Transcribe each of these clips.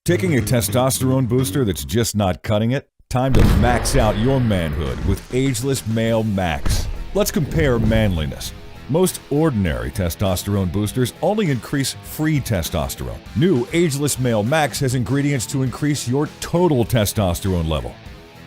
Taking a testosterone booster that's just not cutting it? Time to max out your manhood with Ageless Male Max. Let's compare manliness. Most ordinary testosterone boosters only increase free testosterone. New Ageless Male Max has ingredients to increase your total testosterone level.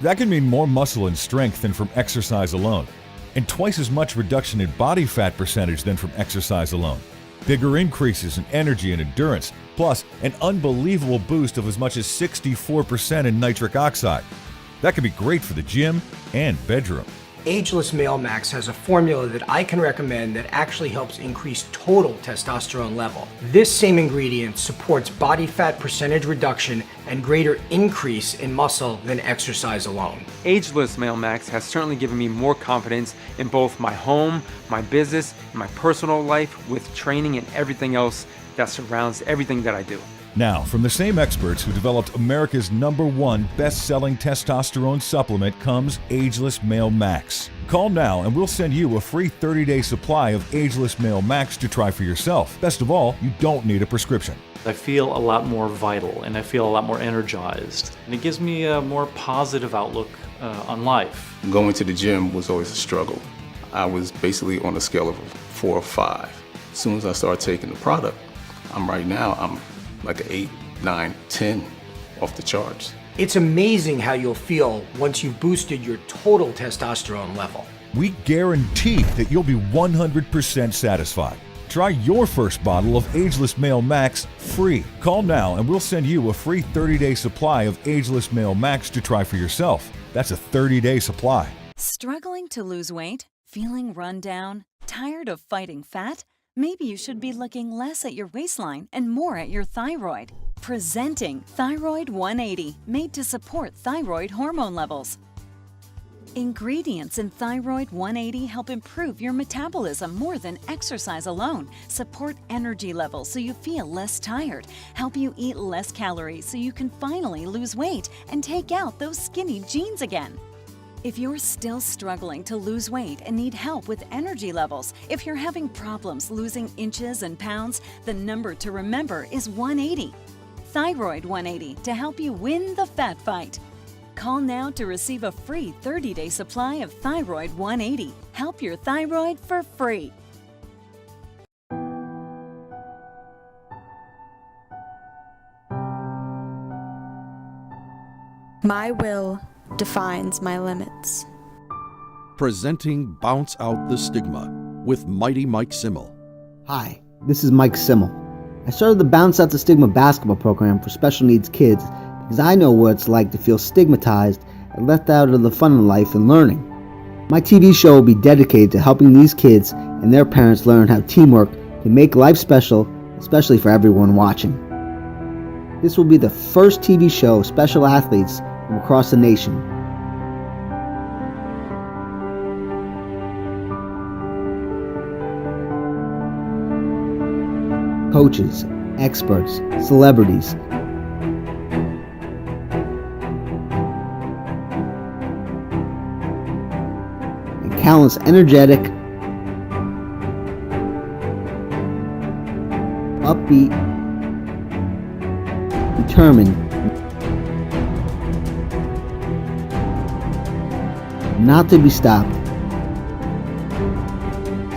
That can mean more muscle and strength than from exercise alone, and twice as much reduction in body fat percentage than from exercise alone. Bigger increases in energy and endurance, plus an unbelievable boost of as much as 64% in nitric oxide. That can be great for the gym and bedroom. Ageless Male Max has a formula that I can recommend that actually helps increase total testosterone level. This same ingredient supports body fat percentage reduction and greater increase in muscle than exercise alone. Ageless Male Max has certainly given me more confidence in both my home, my business, and my personal life with training and everything else that surrounds everything that I do. Now, from the same experts who developed America's #1 best-selling testosterone supplement comes Ageless Male Max. Call now and we'll send you a free 30-day supply of Ageless Male Max to try for yourself. Best of all, you don't need a prescription. I feel a lot more vital and I feel a lot more energized. And it gives me a more positive outlook on life. Going to the gym was always a struggle. I was basically on a scale of 4 or 5. As soon as I started taking the product, I'm like an 8, 9, 10 off the charts. It's amazing how you'll feel once you've boosted your total testosterone level. We guarantee that you'll be 100% satisfied. Try your first bottle of Ageless Male Max free. Call now and we'll send you a free 30-day supply of Ageless Male Max to try for yourself. That's a 30-day supply. Struggling to lose weight? Feeling run down? Tired of fighting fat? Maybe you should be looking less at your waistline and more at your thyroid. Presenting Thyroid 180, made to support thyroid hormone levels. Ingredients in Thyroid 180 help improve your metabolism more than exercise alone, support energy levels so you feel less tired, help you eat less calories so you can finally lose weight and take out those skinny jeans again. If you're still struggling to lose weight and need help with energy levels, if you're having problems losing inches and pounds, the number to remember is 180. Thyroid 180 to help you win the fat fight. Call now to receive a free 30-day supply of Thyroid 180. Help your thyroid for free. My will defines my limits. Presenting Bounce Out the Stigma with Mighty Mike Simmel. Hi, this is Mike Simmel. I started the Bounce Out the Stigma basketball program for special needs kids because I know what it's like to feel stigmatized and left out of the fun of life and learning. My TV show will be dedicated to helping these kids and their parents learn how teamwork can make life special, especially for everyone watching. This will be the first TV show of special athletes from across the nation. Coaches, experts, celebrities, and countless energetic, upbeat, determined, not to be stopped,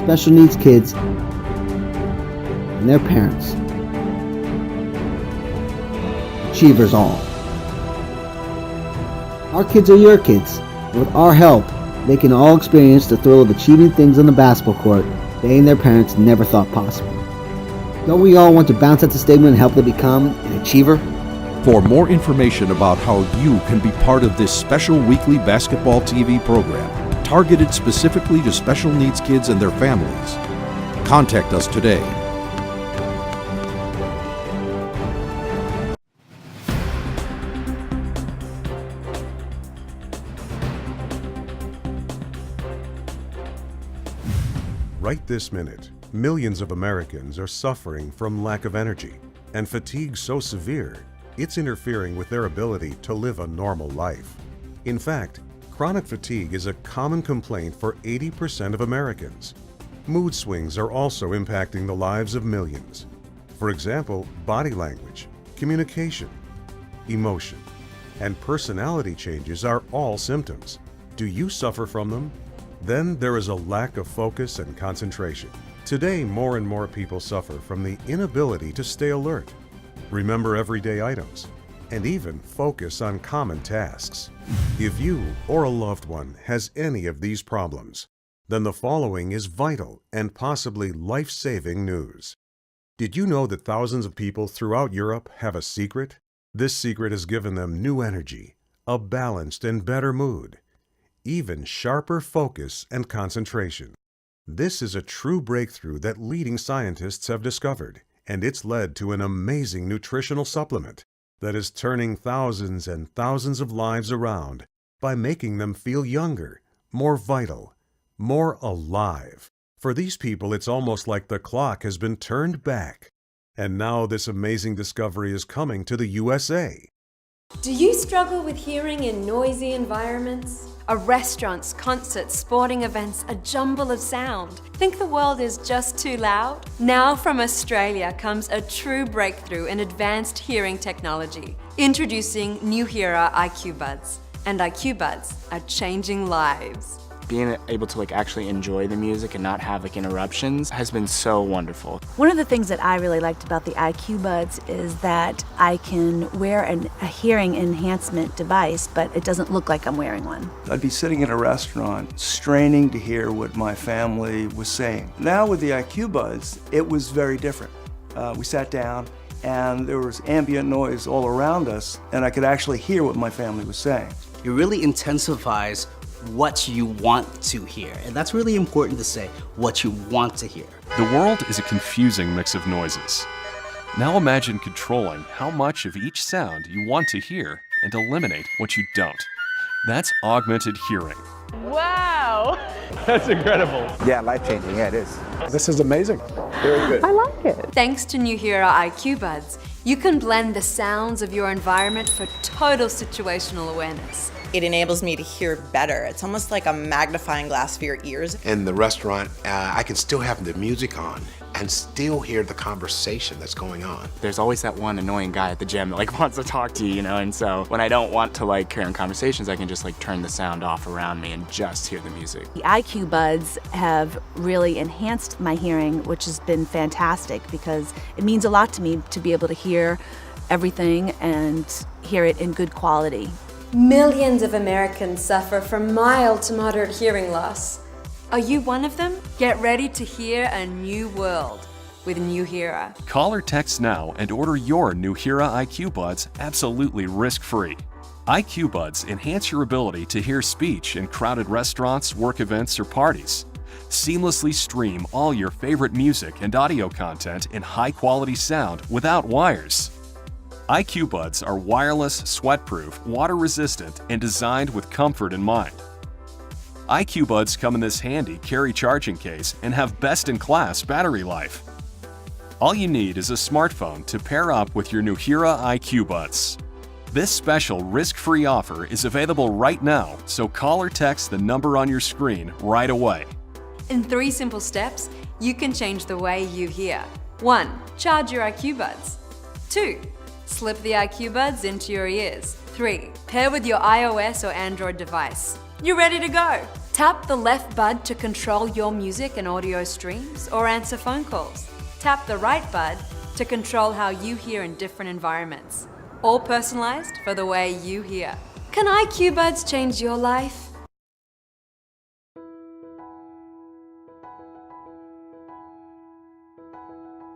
special needs kids and their parents. Achievers all. Our kids are your kids. With our help, they can all experience the thrill of achieving things on the basketball court they and their parents never thought possible. Don't we all want to bounce out the stigma and help them become an achiever? For more information about how you can be part of this special weekly basketball TV program, targeted specifically to special needs kids and their families, contact us today. Right this minute, millions of Americans are suffering from lack of energy and fatigue so severe it's interfering with their ability to live a normal life. In fact, chronic fatigue is a common complaint for 80% of Americans. Mood swings are also impacting the lives of millions. For example, body language, communication, emotion, and personality changes are all symptoms. Do you suffer from them? Then there is a lack of focus and concentration. Today, more and more people suffer from the inability to stay alert, remember everyday items, and even focus on common tasks. If you or a loved one has any of these problems, then the following is vital and possibly life-saving news. Did you know that thousands of people throughout Europe have a secret? This secret has given them new energy, a balanced and better mood, even sharper focus and concentration. This is a true breakthrough that leading scientists have discovered, and it's led to an amazing nutritional supplement that is turning thousands and thousands of lives around by making them feel younger, more vital, more alive. For these people, it's almost like the clock has been turned back. And now this amazing discovery is coming to the USA. Do you struggle with hearing in noisy environments? Are restaurants, concerts, sporting events a jumble of sound? Think the world is just too loud? Now from Australia comes a true breakthrough in advanced hearing technology. Introducing Nuheara IQ Buds. And IQ Buds are changing lives. Being able to actually enjoy the music and not have interruptions has been so wonderful. One of the things that I really liked about the IQ Buds is that I can wear a hearing enhancement device, but it doesn't look like I'm wearing one. I'd be sitting in a restaurant straining to hear what my family was saying. Now with the IQ Buds, it was very different. We sat down and there was ambient noise all around us, and I could actually hear what my family was saying. It really intensifies what you want to hear. And that's really important to say, what you want to hear. The world is a confusing mix of noises. Now imagine controlling how much of each sound you want to hear and eliminate what you don't. That's augmented hearing. Wow! That's incredible. Yeah, life-changing. Yeah, it is. This is amazing. Very good. I like it. Thanks to Nuheara IQ Buds, you can blend the sounds of your environment for total situational awareness. It enables me to hear better. It's almost like a magnifying glass for your ears. In the restaurant, I can still have the music on and still hear the conversation that's going on. There's always that one annoying guy at the gym that wants to talk to you, and so when I don't want to carry on conversations, I can just turn the sound off around me and just hear the music. The IQ Buds have really enhanced my hearing, which has been fantastic because it means a lot to me to be able to hear everything and hear it in good quality. Millions of Americans suffer from mild to moderate hearing loss. Are you one of them? Get ready to hear a new world with Nuheara. Call or text now and order your Nuheara IQ Buds absolutely risk-free. IQ Buds enhance your ability to hear speech in crowded restaurants, work events, or parties. Seamlessly stream all your favorite music and audio content in high-quality sound without wires. IQ Buds are wireless, sweat-proof, water-resistant, and designed with comfort in mind. IQ Buds come in this handy carry charging case and have best-in-class battery life. All you need is a smartphone to pair up with your Nuheara IQ Buds. This special risk-free offer is available right now, so call or text the number on your screen right away. In 3 simple steps, you can change the way you hear. 1. Charge your IQ Buds. 2. Slip the IQ Buds into your ears. 3. Pair with your iOS or Android device. You're ready to go! Tap the left bud to control your music and audio streams or answer phone calls. Tap the right bud to control how you hear in different environments. All personalized for the way you hear. Can IQ Buds change your life?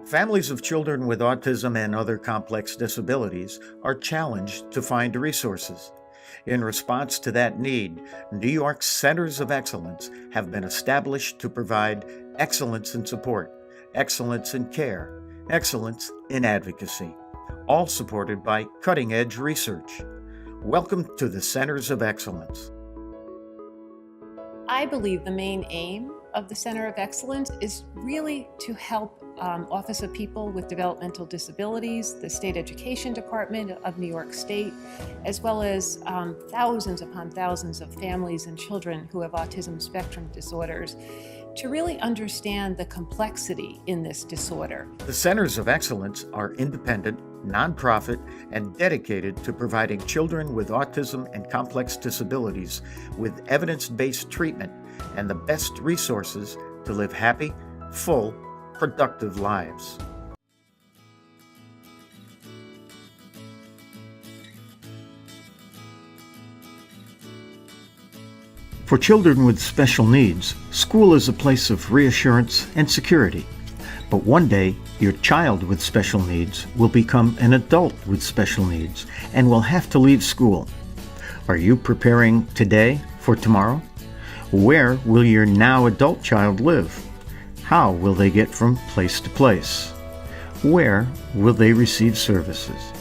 Families of children with autism and other complex disabilities are challenged to find resources. In response to that need, New York's Centers of Excellence have been established to provide excellence in support, excellence in care, excellence in advocacy, all supported by cutting-edge research. Welcome to the Centers of Excellence. I believe the main aim of the Center of Excellence is really to help Office of People with Developmental Disabilities, the State Education Department of New York State, as well as thousands upon thousands of families and children who have autism spectrum disorders, to really understand the complexity in this disorder. The Centers of Excellence are independent, nonprofit, and dedicated to providing children with autism and complex disabilities with evidence-based treatment and the best resources to live happy, full, productive lives. For children with special needs, school is a place of reassurance and security. But one day, your child with special needs will become an adult with special needs and will have to leave school. Are you preparing today for tomorrow? Where will your now adult child live? How will they get from place to place? Where will they receive services?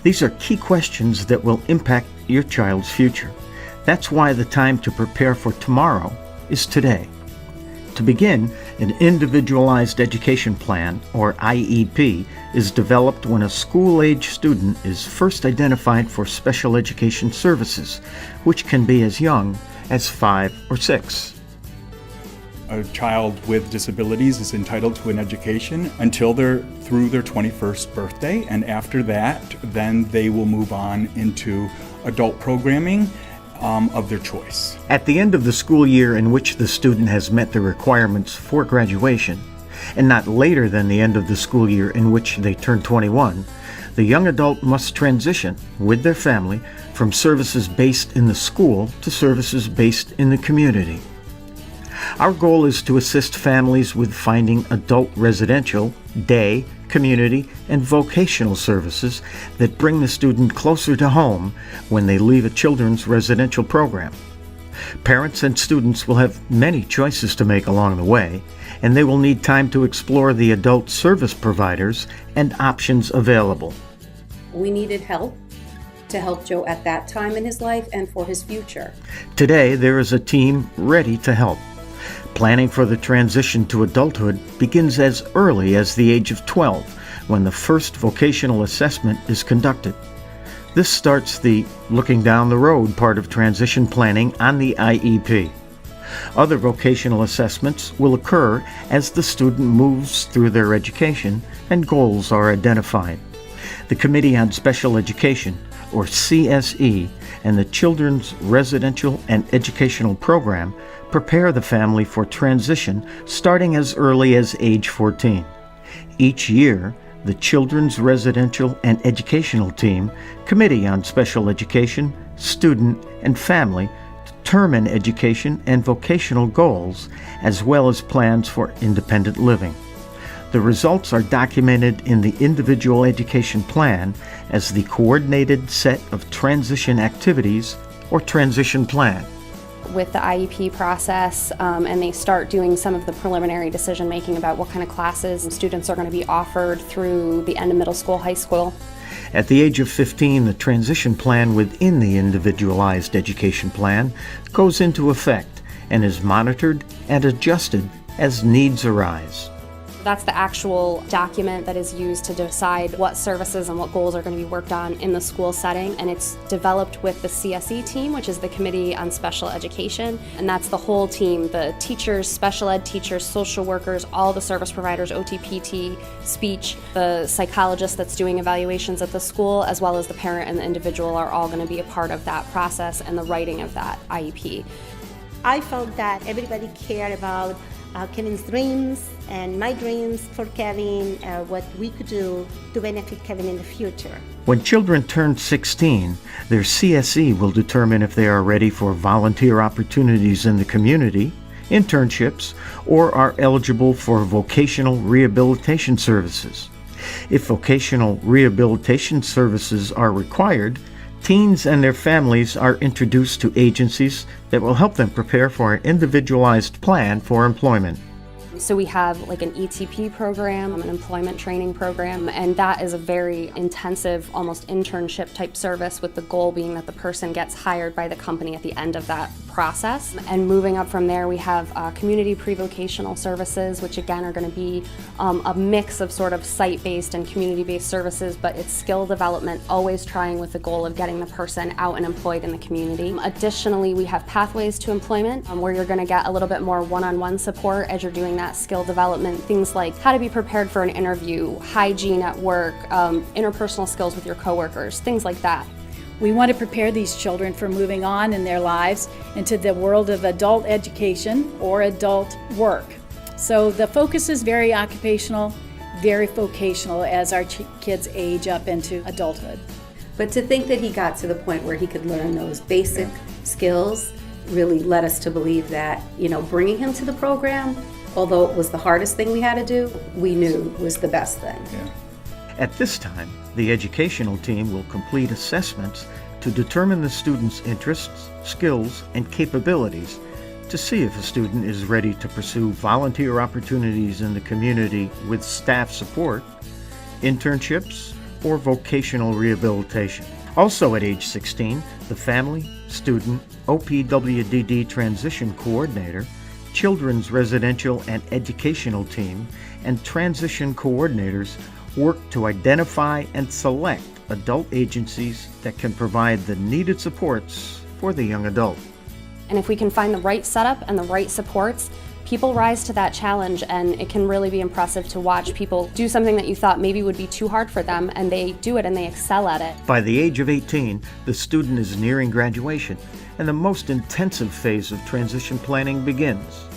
These are key questions that will impact your child's future. That's why the time to prepare for tomorrow is today. To begin, an Individualized Education Plan, or IEP, is developed when a school-age student is first identified for special education services, which can be as young as 5 or 6. A child with disabilities is entitled to an education until they're through their 21st birthday, and after that, then they will move on into adult programming of their choice. At the end of the school year in which the student has met the requirements for graduation, and not later than the end of the school year in which they turn 21, the young adult must transition with their family from services based in the school to services based in the community. Our goal is to assist families with finding adult residential, day, community, and vocational services that bring the student closer to home when they leave a children's residential program. Parents and students will have many choices to make along the way, and they will need time to explore the adult service providers and options available. We needed help to help Joe at that time in his life and for his future. Today, there is a team ready to help. Planning for the transition to adulthood begins as early as the age of 12, when the first vocational assessment is conducted. This starts the looking down the road part of transition planning on the IEP. Other vocational assessments will occur as the student moves through their education and goals are identified. The Committee on Special Education, or CSE, and the Children's Residential and Educational Program prepare the family for transition starting as early as age 14. Each year, the Children's Residential and Educational Team, Committee on Special Education, Student, and Family determine education and vocational goals as well as plans for independent living. The results are documented in the Individual Education Plan as the Coordinated Set of Transition Activities, or Transition Plan. With the IEP process, and they start doing some of the preliminary decision making about what kind of classes students are going to be offered through the end of middle school, high school. At the age of 15, the transition plan within the Individualized Education Plan goes into effect and is monitored and adjusted as needs arise. That's the actual document that is used to decide what services and what goals are going to be worked on in the school setting, and it's developed with the CSE team, which is the Committee on Special Education, and that's the whole team, the teachers, special ed teachers, social workers, all the service providers, OT, PT, speech, the psychologist that's doing evaluations at the school, as well as the parent and the individual are all going to be a part of that process and the writing of that IEP. I felt that everybody cared about Kevin's dreams and my dreams for Kevin, what we could do to benefit Kevin in the future. When children turn 16, their CSE will determine if they are ready for volunteer opportunities in the community, internships, or are eligible for vocational rehabilitation services. If vocational rehabilitation services are required, teens and their families are introduced to agencies that will help them prepare for an individualized plan for employment. So we have like an ETP program, an employment training program, and that is a very intensive, almost internship type service, with the goal being that the person gets hired by the company at the end of that process. And moving up from there, we have community pre-vocational services, which again are going to be a mix of sort of site-based and community-based services, but it's skill development, always trying with the goal of getting the person out and employed in the community. Additionally, we have pathways to employment, where you're going to get a little bit more one-on-one support as you're doing that skill development, things like how to be prepared for an interview, hygiene at work, interpersonal skills with your coworkers, things like that. We want to prepare these children for moving on in their lives into the world of adult education or adult work. So the focus is very occupational, very vocational as our kids age up into adulthood. But to think that he got to the point where he could learn those basic skills really led us to believe that, bringing him to the program, although it was the hardest thing we had to do, we knew was the best thing. At this time, the educational team will complete assessments to determine the student's interests, skills, and capabilities to see if a student is ready to pursue volunteer opportunities in the community with staff support, internships, or vocational rehabilitation. Also at age 16, the Family, Student, OPWDD Transition Coordinator, Children's Residential and Educational Team, and Transition Coordinators work to identify and select adult agencies that can provide the needed supports for the young adult. And if we can find the right setup and the right supports, people rise to that challenge, and it can really be impressive to watch people do something that you thought maybe would be too hard for them, and they do it and they excel at it. By the age of 18, the student is nearing graduation, and the most intensive phase of transition planning begins.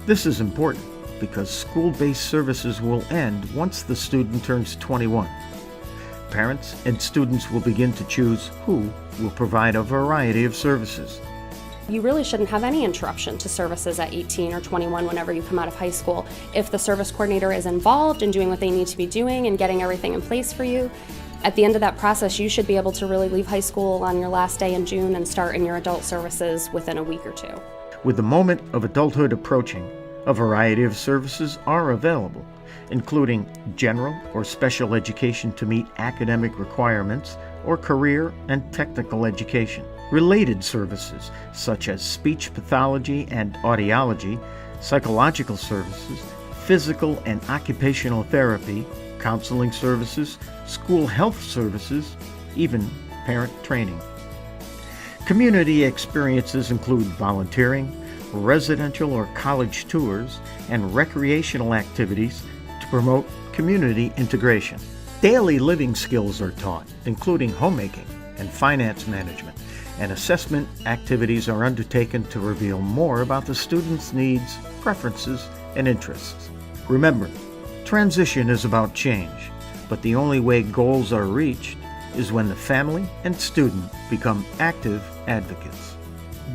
This is important because school-based services will end once the student turns 21. Parents and students will begin to choose who will provide a variety of services. You really shouldn't have any interruption to services at 18 or 21 whenever you come out of high school. If the service coordinator is involved in doing what they need to be doing and getting everything in place for you, at the end of that process, you should be able to really leave high school on your last day in June and start in your adult services within a week or two. With the moment of adulthood approaching, a variety of services are available, including general or special education to meet academic requirements, or career and technical education. Related services such as speech pathology and audiology, psychological services, physical and occupational therapy, counseling services, school health services, even parent training. Community experiences include volunteering, residential or college tours, and recreational activities to promote community integration. Daily living skills are taught, including homemaking and finance management, and assessment activities are undertaken to reveal more about the student's needs, preferences, and interests. Remember, transition is about change, but the only way goals are reached is when the family and student become active advocates.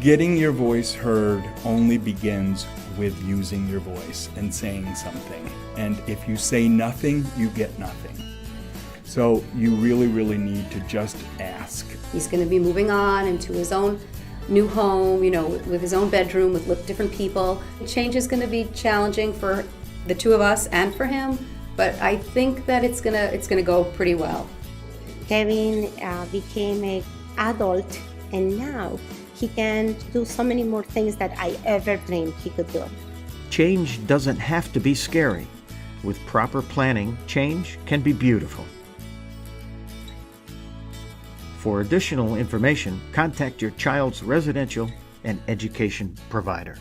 Getting your voice heard only begins with using your voice and saying something. And if you say nothing, you get nothing. So you really, really need to just ask. He's going to be moving on into his own new home, with his own bedroom, with different people. Change is going to be challenging for the two of us and for him, but I think that it's gonna go pretty well. Kevin became an adult, and now he can do so many more things that I ever dreamed he could do. Change doesn't have to be scary. With proper planning, change can be beautiful. For additional information, contact your child's residential and education provider.